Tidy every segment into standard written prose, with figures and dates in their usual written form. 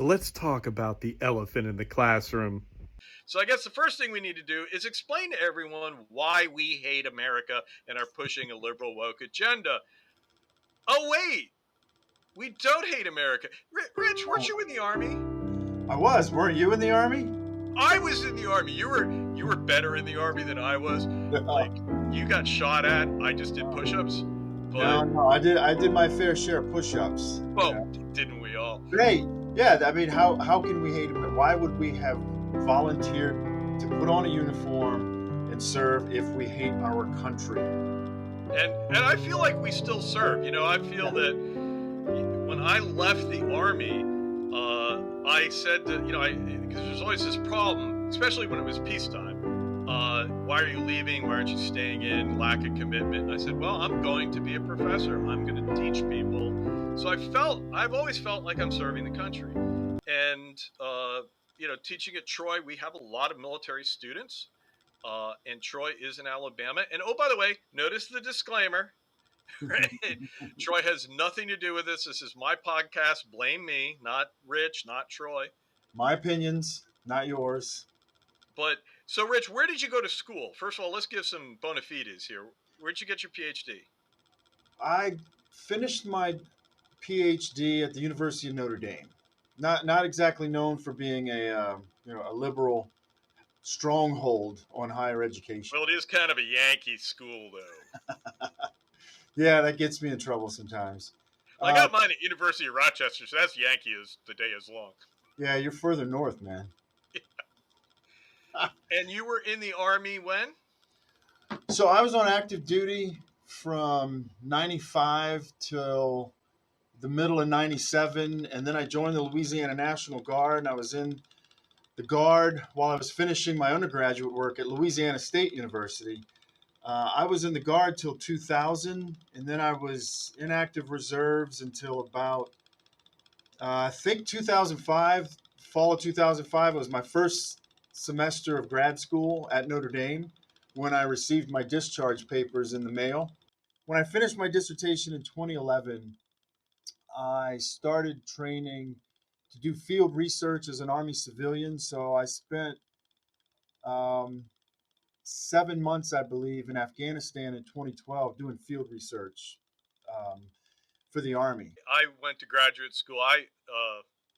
Let's talk about the elephant in the classroom. So I guess the first thing we need to do is explain to everyone why we hate America and are pushing a liberal woke agenda. Oh wait, we don't hate America. Rich, weren't you in the army? I was. Weren't you in the army? I was in the army. You were better in the army than I was. Like No, you got shot at. I just did push-ups. But no. I did my fair share of push-ups. well, didn't we all? Hey, yeah. I mean, how can we hate him? Why would we have volunteered to put on a uniform and serve if we hate our country? And I feel like we still serve. I feel Yeah. that when I left the army, I said to because there's always this problem, especially when it was peacetime. Why are you leaving? Why aren't you staying in? Lack of commitment. And I said, well, I'm going to be a professor. I'm going to teach people. So I've always felt like I'm serving the country. And teaching at Troy, we have a lot of military students. And Troy is in Alabama. And oh, by the way, notice the disclaimer. Right? Troy has nothing to do with this. This is my podcast. Blame me, not Rich, not Troy. My opinions, not yours. But so, Rich, where did you go to school? First of all, let's give some bona fides here. Where'd you get your PhD? I finished my PhD at the University of Notre Dame. Not exactly known for being a liberal stronghold on higher education. Well, it is kind of a Yankee school, though. Yeah, that gets me in trouble sometimes. I Uh, got mine at University of Rochester, so that's Yankee as the day is long. yeah, you're further north, man. And you were in the Army when? So I was on active duty from 95 till the middle of 97, and then I joined the Louisiana National Guard, and I was in the Guard while I was finishing my undergraduate work at Louisiana State University. I was in the Guard till 2000, and then I was in active reserves until about, I think 2005, fall of 2005. It was my first semester of grad school at Notre Dame when I received my discharge papers in the mail. When I finished my dissertation in 2011, I started training to do field research as an Army civilian. So I spent um, 7 months, I believe, in Afghanistan in 2012 doing field research um, for the Army. I went to graduate school. I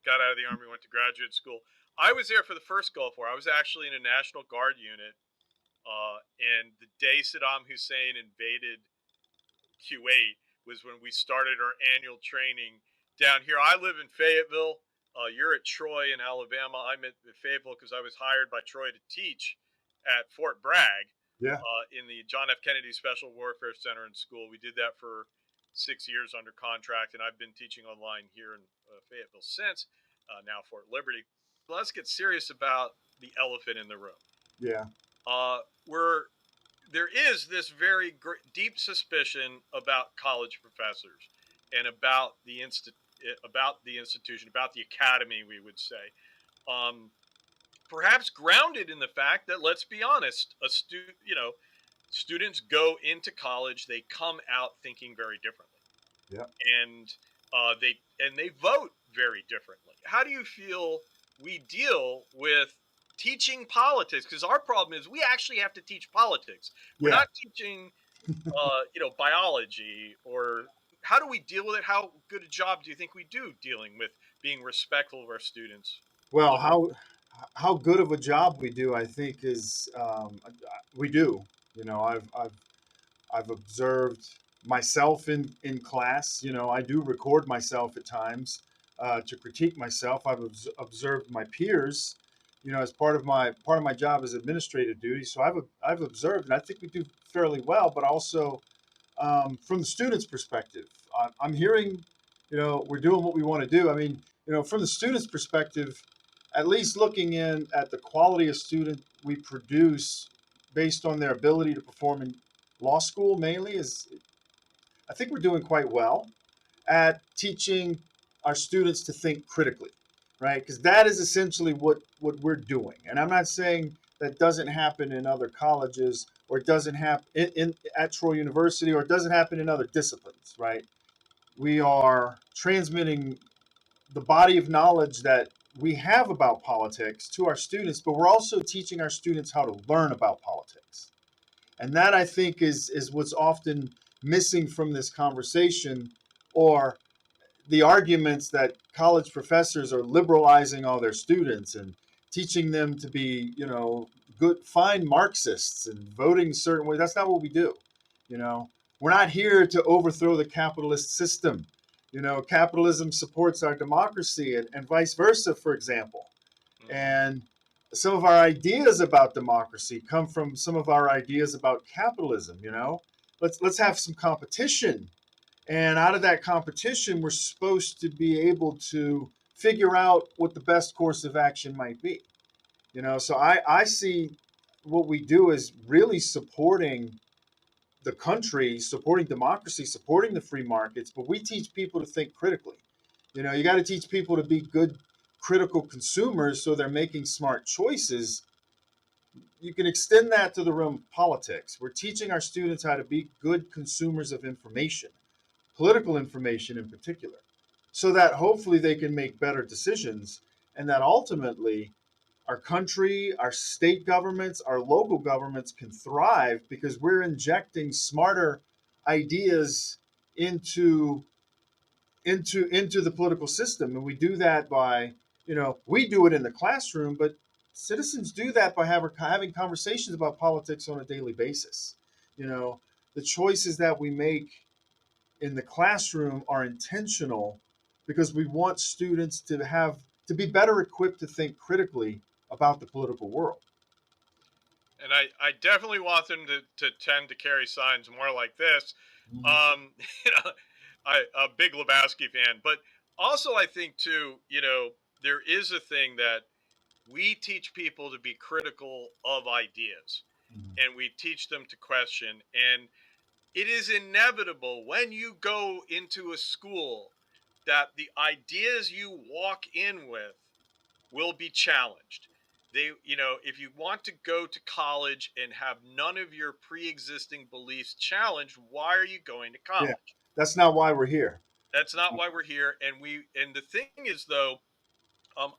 got out of the Army, went to graduate school. I was there for the first Gulf War. I was actually in a National Guard unit. And the day Saddam Hussein invaded Kuwait was when we started our annual training down here. I live in Fayetteville. You're at Troy in Alabama. I'm at Fayetteville because I was hired by Troy to teach at Fort Bragg Yeah. in the John F. Kennedy Special Warfare Center and School. We did that for 6 years under contract, and I've been teaching online here in Fayetteville since, now Fort Liberty. Let's get serious about the elephant in the room. Yeah. Where there is this very deep suspicion about college professors and about the institution, about the academy, we would say. Um, Perhaps grounded in the fact that, let's be honest, students go into college, they come out thinking very differently, Yeah. and they vote very differently. How do you feel we deal with teaching politics? Because our problem is we actually have to teach politics. We're Yeah. not teaching, biology. Or how do we deal with it? How good a job do you think we do dealing with being respectful of our students? Well, how good of a job we do, I think, is we do. You know, I've observed myself in class. You know, I do record myself at times to critique myself. I've observed my peers. You know, as part of my job is administrative duty. So I've observed, and I think we do fairly well. But also from the student's perspective, I'm hearing, we're doing what we want to do. I mean, from the student's perspective, at least looking in at the quality of student we produce based on their ability to perform in law school mainly is, I think we're doing quite well at teaching our students to think critically, right? Because that is essentially what we're doing. And I'm not saying that doesn't happen in other colleges, or it doesn't happen at Troy University, or it doesn't happen in other disciplines, right? We are transmitting the body of knowledge that we have about politics to our students, but we're also teaching our students how to learn about politics. And that, I think, is what's often missing from this conversation, or the arguments that college professors are liberalizing all their students and teaching them to be, good, fine Marxists and voting certain ways. That's not what we do. You know, we're not here to overthrow the capitalist system. Capitalism supports our democracy, and vice versa, for example. Hmm. And some of our ideas about democracy come from some of our ideas about capitalism. Let's have some competition, and out of that competition, we're supposed to be able to figure out what the best course of action might be. So I see what we do as really supporting the country, supporting democracy, supporting the free markets, but we teach people to think critically. You got to teach people to be good critical consumers so they're making smart choices. You can extend that to the realm of politics. We're teaching our students how to be good consumers of information, political information in particular, so that hopefully they can make better decisions, and that ultimately our country, our state governments, our local governments can thrive because we're injecting smarter ideas into into the political system. And we do that by, we do it in the classroom, but citizens do that by having conversations about politics on a daily basis. You know, the choices that we make in the classroom are intentional because we want students to be better equipped to think critically about the political world. And I definitely want them to tend to carry signs more like this. Mhm. Um, you know, a big Lebowski fan, but also I think too, there is a thing that we teach people to be critical of ideas, and we teach them to question. And it is inevitable when you go into a school that the ideas you walk in with will be challenged. If you want to go to college and have none of your pre-existing beliefs challenged, why are you going to Yeah, college? that's not why we're here. That's not why we're here. And the thing is though,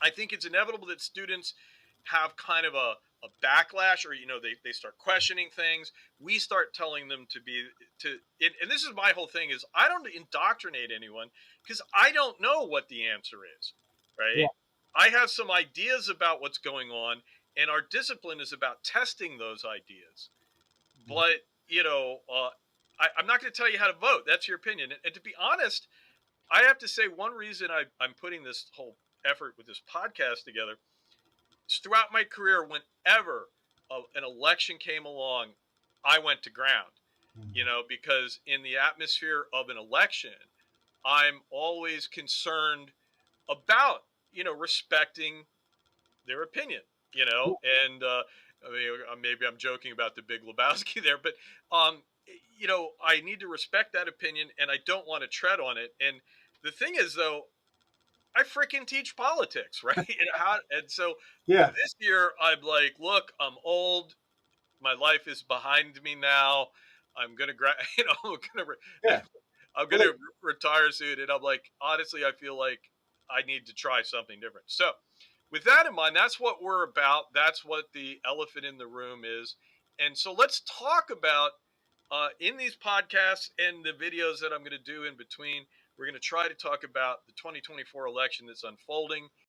I think it's inevitable that students have kind of a backlash, or they start questioning things. We start telling them and this is my whole thing, is I don't indoctrinate anyone because I don't know what the answer is, Yeah. right? I have some ideas about what's going on, and our discipline is about testing those ideas. But I'm not going to tell you how to vote. That's your opinion. And to be honest, I have to say one reason I'm putting this whole effort with this podcast together is throughout my career, whenever an election came along, I went to ground, because in the atmosphere of an election, I'm always concerned about, respecting their opinion, and I mean, maybe I'm joking about the big Lebowski there, but I need to respect that opinion and I don't want to tread on it. And the thing is, though, I freaking teach politics, right? And so Yeah. this year, I'm like, look, I'm old. My life is behind me now. I'm gonna, I'm gonna, Yeah. I'm Well, gonna retire soon, and I'm like, honestly, I feel like I need to try something different. So, with that in mind, that's what we're about. That's what the elephant in the room is. And so, let's talk about in these podcasts and the videos that I'm going to do in between. We're going to try to talk about the 2024 election that's unfolding